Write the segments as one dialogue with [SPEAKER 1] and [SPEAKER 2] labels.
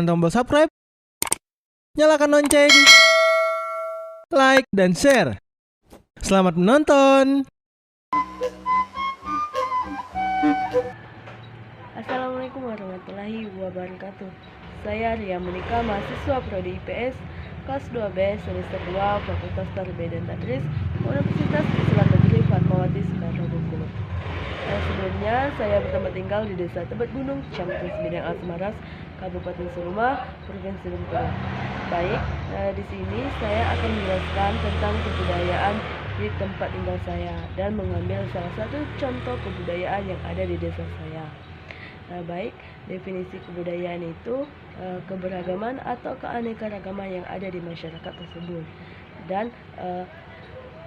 [SPEAKER 1] tekan tombol subscribe, nyalakan lonceng, like, dan share. Selamat menonton.
[SPEAKER 2] Assalamualaikum warahmatullahi wabarakatuh. Saya Ria Monika, mahasiswa Prodi IPS kelas 2B semester 2 Fakultas Tarbiyah dan Tadris Universitas Islam Negeri Fatmawati Soekarno Bengkulu. Sebelumnya saya bertempat tinggal di Desa Tebet Gunung, Kecamatan Semidang Asmaras, Kabupaten Suruma, Provinsi Bengkulu. Baik, di sini saya akan menjelaskan tentang kebudayaan di tempat tinggal saya dan mengambil salah satu contoh kebudayaan yang ada di desa saya. Baik, definisi kebudayaan itu keberagaman atau keanekaragaman yang ada di masyarakat tersebut, dan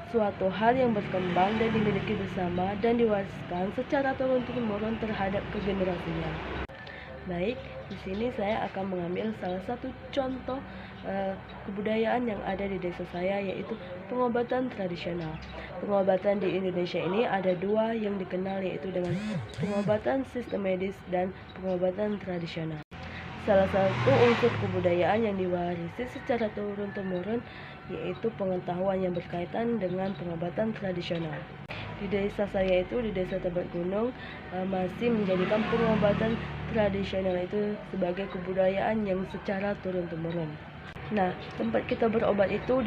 [SPEAKER 2] suatu hal yang berkembang dan dimiliki bersama dan diwariskan secara turun-temurun terhadap generasinya. Baik, di sini saya akan mengambil salah satu contoh kebudayaan yang ada di desa saya, yaitu pengobatan tradisional. Pengobatan di Indonesia ini ada dua yang dikenal, yaitu dengan pengobatan sistem medis dan pengobatan tradisional. Salah satu unsur kebudayaan yang diwarisi secara turun-temurun yaitu pengetahuan yang berkaitan dengan pengobatan tradisional. Di desa saya itu, di Desa Tebet Gunung, masih menjadikan pengobatan tradisional itu sebagai kebudayaan yang secara turun-temurun. Nah, tempat kita berobat itu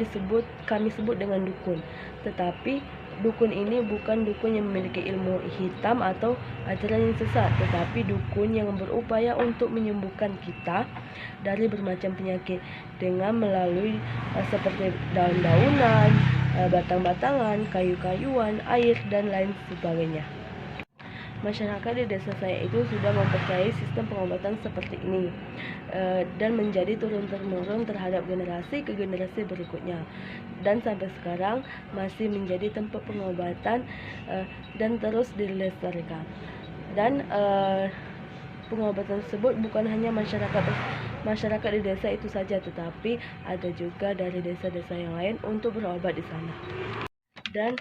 [SPEAKER 2] kami sebut dengan dukun. Tetapi dukun ini bukan dukun yang memiliki ilmu hitam atau ajaran yang sesat, tetapi dukun yang berupaya untuk menyembuhkan kita dari bermacam penyakit dengan melalui seperti daun-daunan, batang-batangan, kayu-kayuan, air, dan lain sebagainya. Masyarakat di desa saya itu sudah mempercayai sistem pengobatan seperti ini dan menjadi turun-temurun terhadap generasi ke generasi berikutnya, dan sampai sekarang masih menjadi tempat pengobatan dan terus dilestarikan. Dan pengobatan tersebut bukan hanya masyarakat di desa itu saja, tetapi ada juga dari desa-desa yang lain untuk berobat di sana. Dan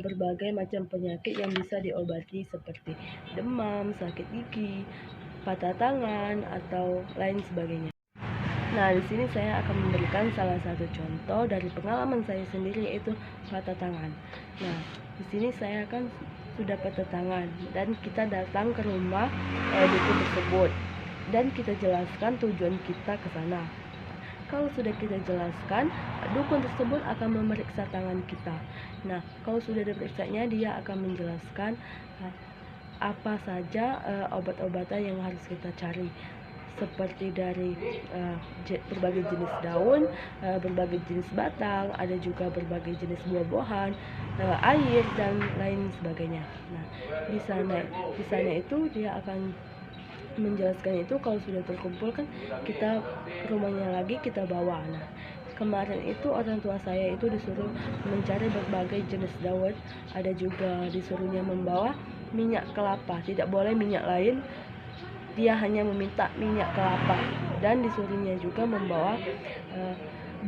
[SPEAKER 2] berbagai macam penyakit yang bisa diobati seperti demam, sakit gigi, patah tangan, atau lain sebagainya. Nah, di sini saya akan memberikan salah satu contoh dari pengalaman saya sendiri, yaitu patah tangan. Nah, di sini saya kan sudah patah tangan dan kita datang ke rumah dukun tersebut dan kita jelaskan tujuan kita ke sana. Kalau sudah kita jelaskan, dukun tersebut akan memeriksa tangan kita. Nah, kalau sudah diperiksanya, dia akan menjelaskan apa saja obat-obatan yang harus kita cari, seperti dari berbagai jenis daun, berbagai jenis batang, ada juga berbagai jenis buah-buahan, air, dan lain sebagainya. Nah, di sana itu dia akan menjelaskan itu. Kalau sudah terkumpul kan kita rumahnya lagi kita bawa. Nah, kemarin itu orang tua saya itu disuruh mencari berbagai jenis daun, ada juga disuruhnya membawa minyak kelapa, tidak boleh minyak lain, dia hanya meminta minyak kelapa, dan disuruhnya juga membawa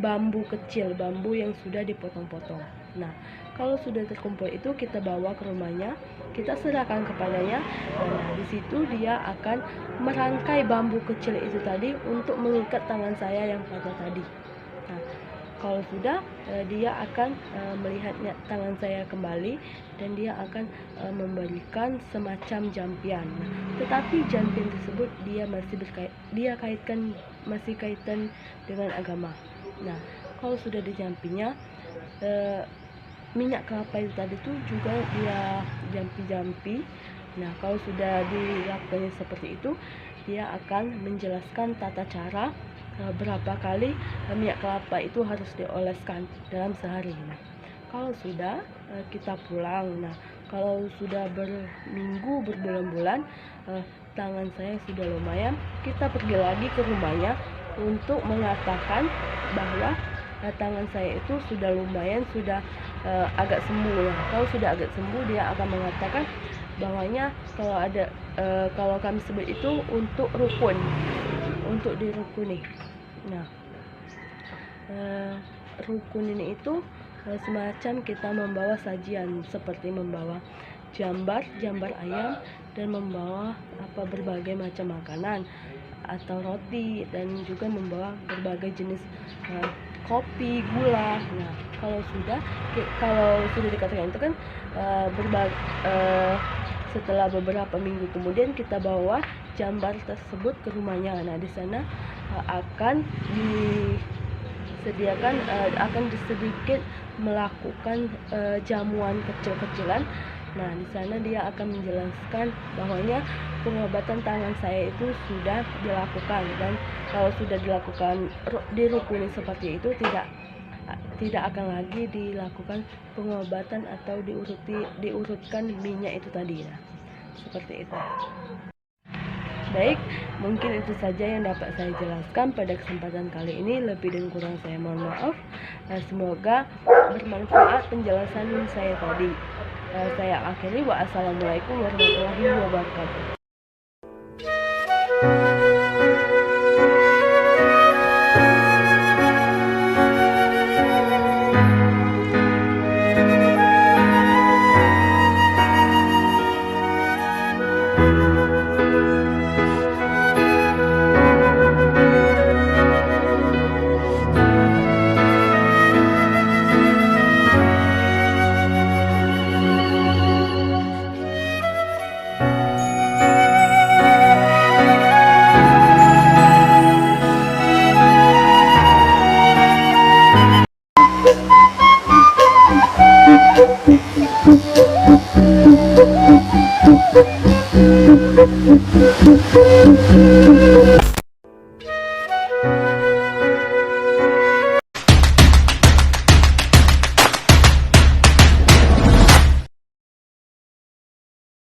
[SPEAKER 2] bambu kecil, bambu yang sudah dipotong-potong. Nah, kalau sudah terkumpul itu kita bawa ke rumahnya, kita serahkan kepadanya. Nah, di situ dia akan merangkai bambu kecil itu tadi untuk mengikat tangan saya yang patah tadi. Nah, kalau sudah dia akan melihatnya tangan saya kembali dan dia akan memberikan semacam jampian. Nah, tetapi jampian tersebut dia masih kaitan dengan agama. Nah, kalau sudah dijampinya, minyak kelapa itu tadi tuh juga dia jampi-jampi. Nah, kalau sudah dilakukannya seperti itu, dia akan menjelaskan tata cara berapa kali minyak kelapa itu harus dioleskan dalam sehari. Nah, kalau sudah kita pulang. Nah, kalau sudah berminggu, berbulan-bulan, tangan saya sudah lumayan, kita pergi lagi ke rumahnya untuk mengatakan bahwa tangan saya itu sudah lumayan, sudah agak sembuh. Ya. Kalau sudah agak sembuh, dia akan mengatakan bahwanya kalau kami sebut itu untuk rukun, untuk dirukuni. Nah, rukun ini itu semacam kita membawa sajian, seperti membawa jambar ayam dan membawa berbagai macam makanan. atau roti, dan juga membawa berbagai jenis kopi, gula. Nah, kalau sudah dikatakan itu kan setelah beberapa minggu kemudian kita bawa jambar tersebut ke rumahnya. Nah, di sana akan sedikit melakukan jamuan kecil-kecilan. Nah, di sana dia akan menjelaskan bahwanya pengobatan tangan saya itu sudah dilakukan, dan kalau sudah dilakukan dirukuni seperti itu, tidak akan lagi dilakukan pengobatan atau diurutkan minyak itu tadi. Nah, seperti itu. Baik, mungkin itu saja yang dapat saya jelaskan pada kesempatan kali ini. Lebih dan kurang saya mohon maaf. Semoga bermanfaat penjelasan saya tadi. Saya akhiri. Wassalamualaikum warahmatullahi wabarakatuh.